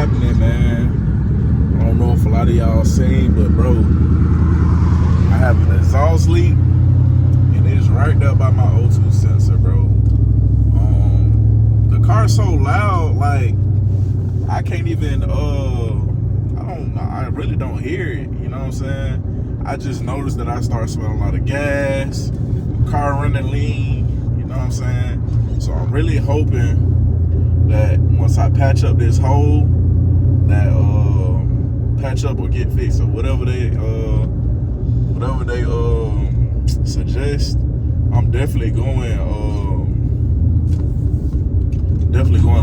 happening, man. I don't know if a lot of y'all seen, but bro, I have an exhaust leak, and it's right there by my O2 sensor, bro. The car's so loud, like I can't even. I don't know. I really don't hear it. You know what I'm saying? I just noticed that I start smelling a lot of gas. Car running lean. You know what I'm saying? So I'm really hoping that once I patch up this hole, that patch up or get fixed or whatever they suggest, I'm definitely going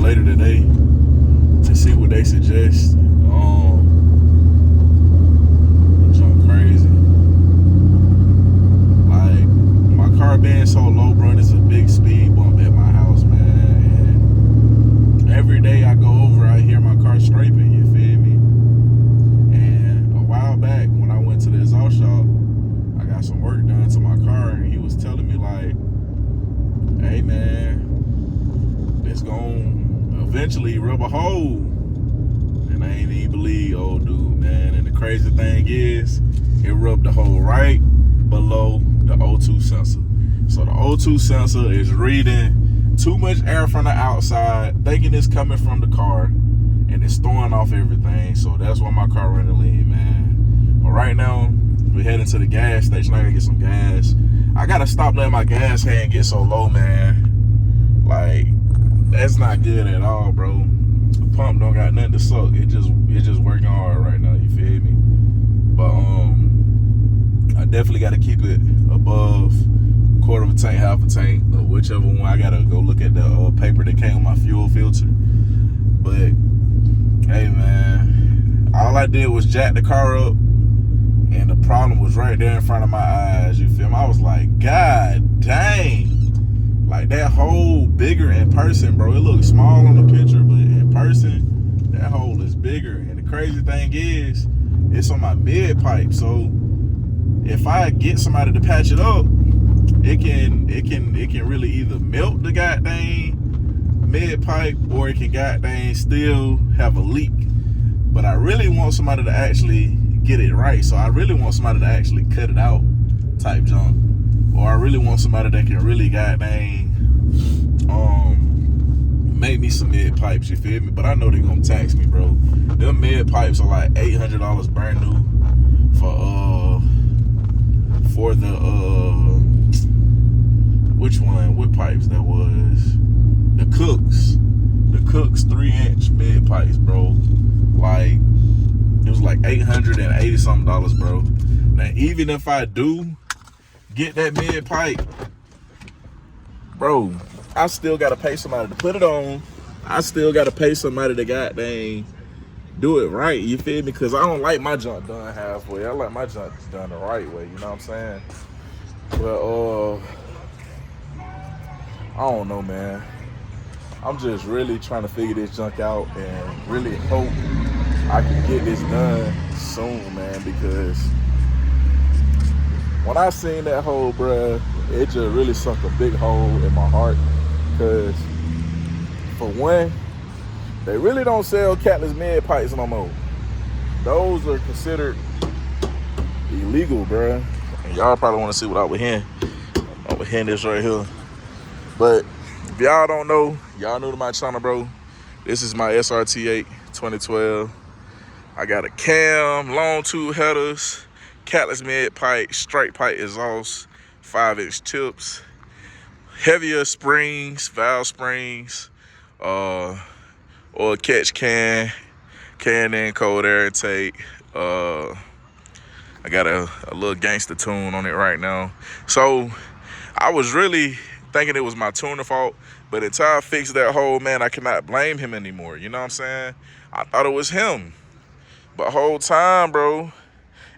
later today to see what they suggest. Something crazy. Like my car being so low, bro, it's a big speed bump at my house, man. And every day I go over, I hear my car scraping, you feel me? And a while back when I went to the exhaust shop, I got some work done to my car, and he was telling me like, hey man, it's gonna eventually rub a hole. And I ain't even believe old dude, man. And the crazy thing is, it rubbed the hole right below the O2 sensor. So the O2 sensor is reading too much air from the outside, thinking it's coming from the car, and it's throwing off everything. So that's why my car running lean, man. But right now, we're heading to the gas station. I gotta get some gas. I gotta stop letting my gas hand get so low, man. Like, that's not good at all, bro. The pump don't got nothing to suck. It just working hard right now, you feel me? But I definitely gotta keep it above quarter of a tank, half a tank, or whichever one. I gotta go look at the paper that came with my fuel filter. But hey man, all I did was jack the car up, and the problem was right there in front of my eyes, you feel me? I was like, God dang. Like, that hole bigger in person, bro. It looks small on the picture, but in person, that hole is bigger. And the crazy thing is, it's on my mid pipe. So if I get somebody to patch it up, it can really either melt the goddamn mid pipe, or it can goddamn still have a leak. But I really want somebody to actually get it right. So I really want somebody to actually cut it out type junk. Or I really want somebody that can really goddamn make me some mid pipes, you feel me? But I know they're gonna tax me, bro. Them mid pipes are like $800 brand new for the which one? What pipes that was? The Cooks 3-inch mid pipes, bro. Like, it was like $880 something, bro. Now even if I do get that mid pipe, bro, I still gotta pay somebody to put it on. I still gotta pay somebody to goddamn do it right, you feel me? Because I don't like my junk done halfway. I like my junk done the right way, you know what I'm saying? But I don't know, man. I'm just really trying to figure this junk out and really hope I can get this done soon, man, because when I seen that hole, bruh, it just really sunk a big hole in my heart. Because, for one, they really don't sell catless mid pipes no more. Those are considered illegal, bruh. And y'all probably want to see what I was hearing. I was hearing this right here. But if y'all don't know, y'all new to my channel, bro. This is my SRT8 2012. I got a cam, long tube headers, catless mid pipe, straight pipe exhaust, 5-inch tips, heavier springs, valve springs, oil catch can and cold air intake. I got a little gangster tune on it right now. So I was really thinking it was my tuner fault, but until I fix that hole, man, I cannot blame him anymore. You know what I'm saying? I thought it was him, but whole time, bro.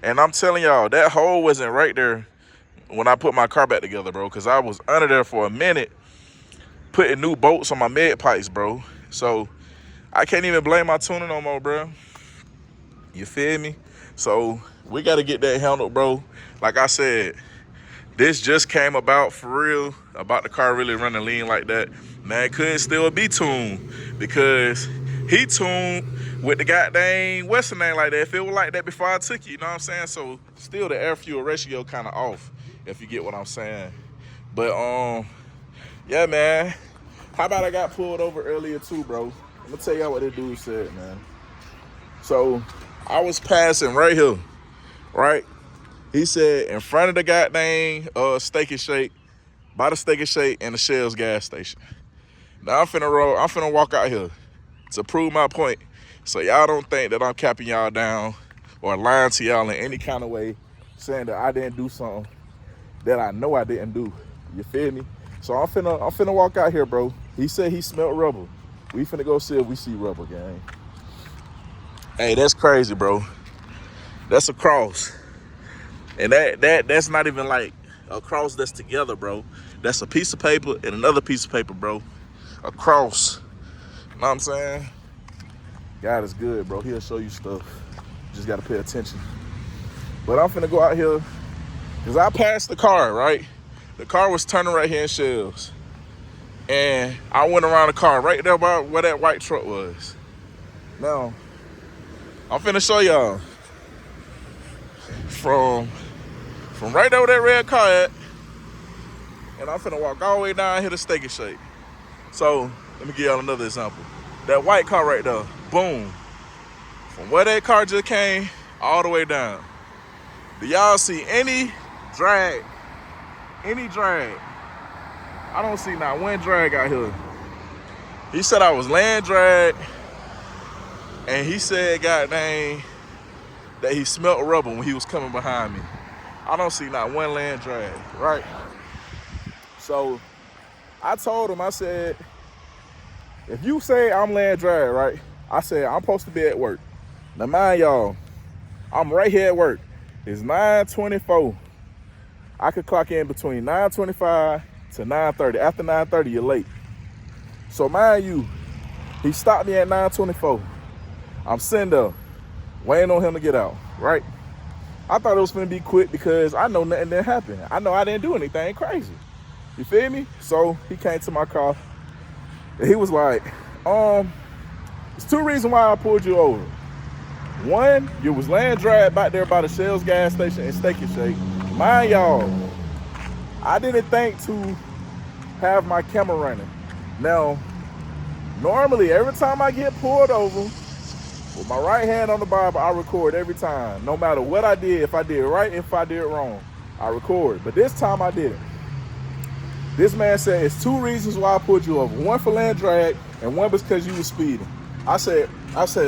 And I'm telling y'all, that hole wasn't right there when I put my car back together, bro, because I was under there for a minute putting new bolts on my mid pipes, bro. So I can't even blame my tuner no more, bro. You feel me? So we got to get that handled, bro. Like I said, this just came about for real, about the car really running lean like that. Man, it could still be tuned, because he tuned with the goddamn Western name like that. If it was like that before I took you know what I'm saying? So still the air fuel ratio kind of off, if you get what I'm saying. But yeah, man. How about I got pulled over earlier too, bro? I'm gonna tell y'all what the dude said, man. So I was passing right here, right? He said in front of the goddamn Steak and Shake, by the Steak and Shake and the Shell's gas station. Now I'm finna walk out here to prove my point. So y'all don't think that I'm capping y'all down or lying to y'all in any kind of way, saying that I didn't do something that I know I didn't do. You feel me? So I'm finna walk out here, bro. He said he smelled rubber. We finna go see if we see rubber, gang. Hey, that's crazy, bro. That's a cross. And that's not even like a cross that's together, bro. That's a piece of paper and another piece of paper, bro. A cross. You know what I'm saying? God is good, bro. He'll show you stuff. Just gotta pay attention. But I'm finna go out here because I passed the car, right? The car was turning right here in Shells. And I went around the car right there by where that white truck was. Now, I'm finna show y'all from right there where that red car at, and I'm finna walk all the way down here to Steak and Shake. So, let me give y'all another example. That white car right there, boom. From where that car just came, all the way down. Do y'all see any drag? Any drag? I don't see not one drag out here. He said I was land drag, and he said, goddamn, that he smelled rubber when he was coming behind me. I don't see not one land drag, right? So I told him, I said, if you say I'm land drag, right? I said, I'm supposed to be at work. Now mind y'all, I'm right here at work. It's 9:24. I could clock in between 9:25 to 9:30. After 9:30, you're late. So mind you, he stopped me at 9:24. I'm sitting there, waiting on him to get out, right? I thought it was gonna be quick because I know nothing didn't happen. I know I didn't do anything crazy. You feel me? So he came to my car and he was like, there's two reasons why I pulled you over. One, you was laying drag back there by the Shell's gas station and Steak and Shake. Mind y'all, I didn't think to have my camera running. Now, normally every time I get pulled over, with my right hand on the Bible, I record every time. No matter what I did, if I did right, if I did wrong, I record. But this time I didn't. This man said it's two reasons why I pulled you over. One for land drag and one because you was speeding. I said,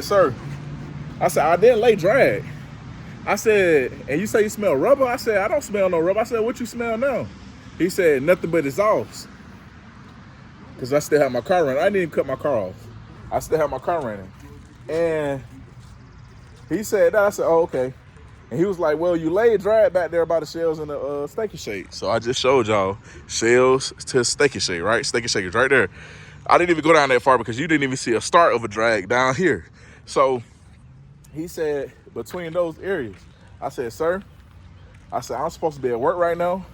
sir, I said, I didn't lay drag. I said, and you say you smell rubber? I said, I don't smell no rubber. I said, what you smell now? He said, nothing but exhaust. Because I still have my car running. I didn't even cut my car off. I still have my car running. And he said that. I said, oh, okay. And he was like, well, you laid drag back there by the Shells and the Steak and Shake. So I just showed y'all Shells to Steak and Shake, right? Steak and Shake is right there. I didn't even go down that far because you didn't even see a start of a drag down here. So he said, between those areas, I said, sir, I said, I'm supposed to be at work right now.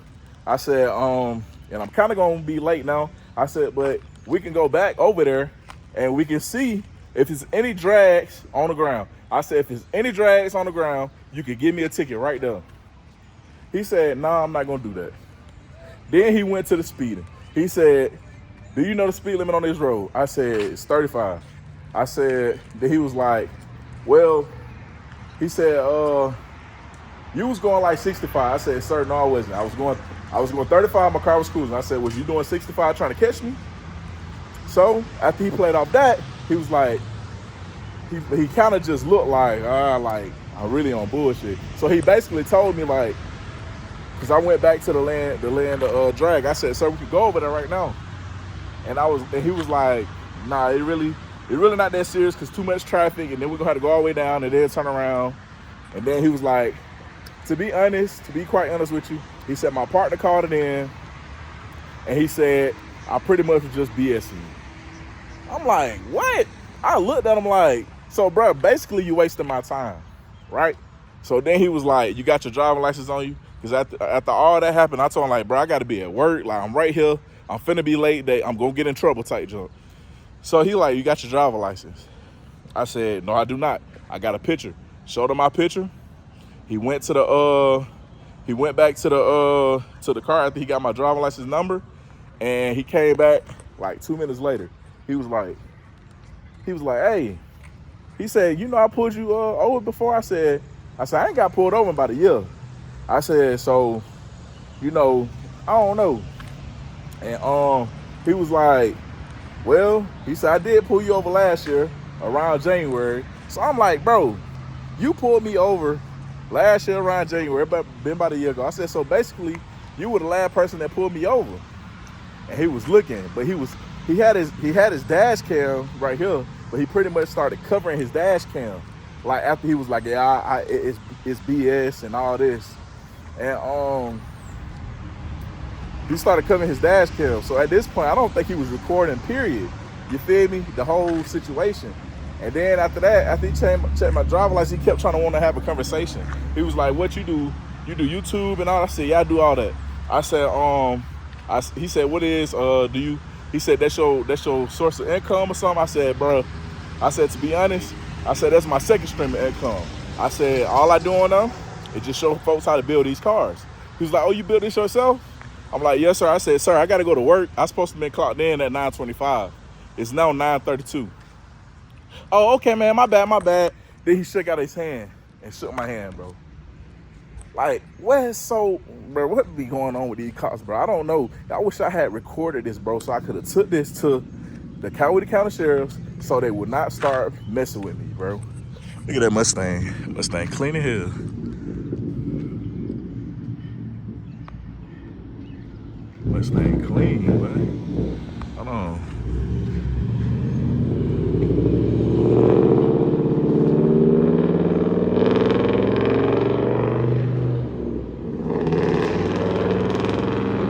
I said, and I'm kind of going to be late now. I said, but we can go back over there and we can see if there's any drags on the ground. I said, if there's any drags on the ground, you could give me a ticket right there. He said, nah, I'm not going to do that. Then he went to the speeding. He said, do you know the speed limit on this road? I said, it's 35. I said, then he was like, well, he said, you was going like 65. I said, sir, no, I wasn't. I was going 35, my car was cruising. I said, was you doing 65 trying to catch me? So after he played off that, he was like, he kind of just looked like I'm really on bullshit. So he basically told me like, because I went back to the land of drag. I said, sir, we could go over there right now. And he was like, nah, it really not that serious because too much traffic, and then we're gonna have to go all the way down and then turn around. And then he was like, to be quite honest with you, he said my partner called it in, and he said I pretty much was just BSing you. I'm like, what? I looked at him like, so bro, basically you wasting my time, right? So then he was like, you got your driving license on you? Because after all that happened, I told him like, bro, I got to be at work. Like, I'm right here. I'm finna be late. I'm going to get in trouble type junk. So he like, you got your driver license? I said, no, I do not. I got a picture. Showed him my picture. He went to the he went back to the car after he got my driver's license number, and he came back like 2 minutes later. He was like, hey, he said, you know, I pulled you over before. I said I ain't got pulled over in about a year. I said, so, you know, I don't know. And he was like, well, he said, I did pull you over last year around January. So I'm like, bro, you pulled me over last year around January, been about a year ago. I said, so basically, you were the last person that pulled me over. And he was looking, but he had his dash cam right here, but he pretty much started covering his dash cam. Like after he was like, yeah, it's BS and all this. And he started covering his dash cam. So at this point, I don't think he was recording, period. You feel me? The whole situation. And then after that, after he checked my driver's license, he kept trying to want to have a conversation. He was like, what you do? You do YouTube and all? I said, yeah, I do all that. I said, he said, what is, he said, that's your source of income or something? I said, bro, I said, to be honest, I said, that's my second stream of income. I said, all I do on them is just show folks how to build these cars. He was like, oh, you build this yourself? I'm like, yes, sir. I said, sir, I got to go to work. I'm supposed to be clocked in at 9:25. It's now 9:32. Oh, okay, man, my bad. Then he shook out his hand and shook my hand, bro. Like, bro, what be going on with these cops, bro? I don't know. I wish I had recorded this, bro, so I could have took this to the county sheriffs so they would not start messing with me, bro. Look at that Mustang. Mustang clean as hell. Mustang clean, man. Hold on.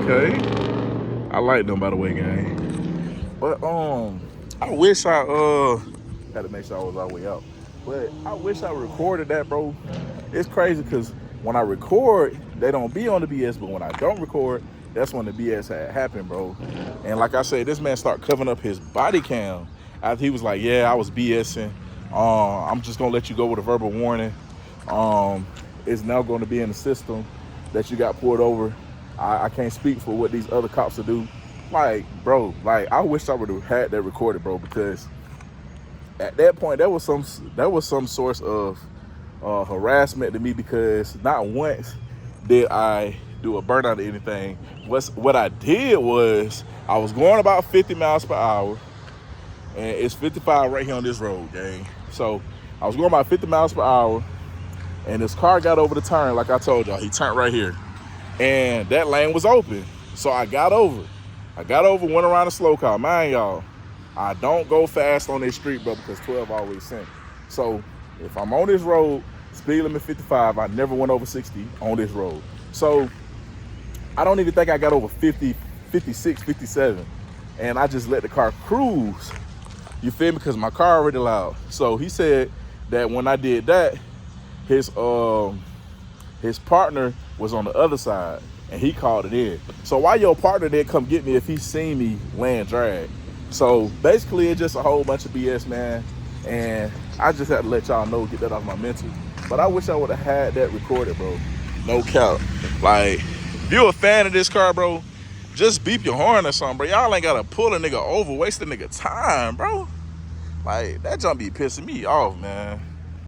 Okay. I like them, by the way, gang. But I wish I had to make sure I was all the way out. But I wish I recorded that, bro. It's crazy because when I record, they don't be on the BS, but when I don't record, that's when the BS had happened, bro. And like I said, this man started covering up his body cam after he was like, yeah, I was BSing. I'm just gonna let you go with a verbal warning. It's now gonna be in the system that you got pulled over. I can't speak for what these other cops will do. Like, bro, like I wish I would have had that recorded, bro, because at that point there was some source of harassment to me, because not once did I do a burnout or anything. What I did was I was going about 50 miles per hour, and it's 55 right here on this road, gang. So I was going about 50 miles per hour, and this car got over the turn, like I told y'all. He turned right here, and that lane was open. So I got over, went around a slow car. Mind y'all, I don't go fast on this street, bro, because 12 always sent. So if I'm on this road, speed limit 55, I never went over 60 on this road. So I don't even think I got over 50, 56, 57. And I just let the car cruise. You feel me? Because my car already loud. So he said that when I did that, his partner was on the other side and he called it in. So why your partner didn't come get me if he seen me land drag? So basically it's just a whole bunch of BS, man. And I just had to let y'all know, get that off my mental. But I wish I would have had that recorded, bro. No cap. Like, if you're a fan of this car, bro, just beep your horn or something, bro. Y'all ain't gotta pull a nigga over, waste a nigga time, bro. Like, that jump be pissing me off, man.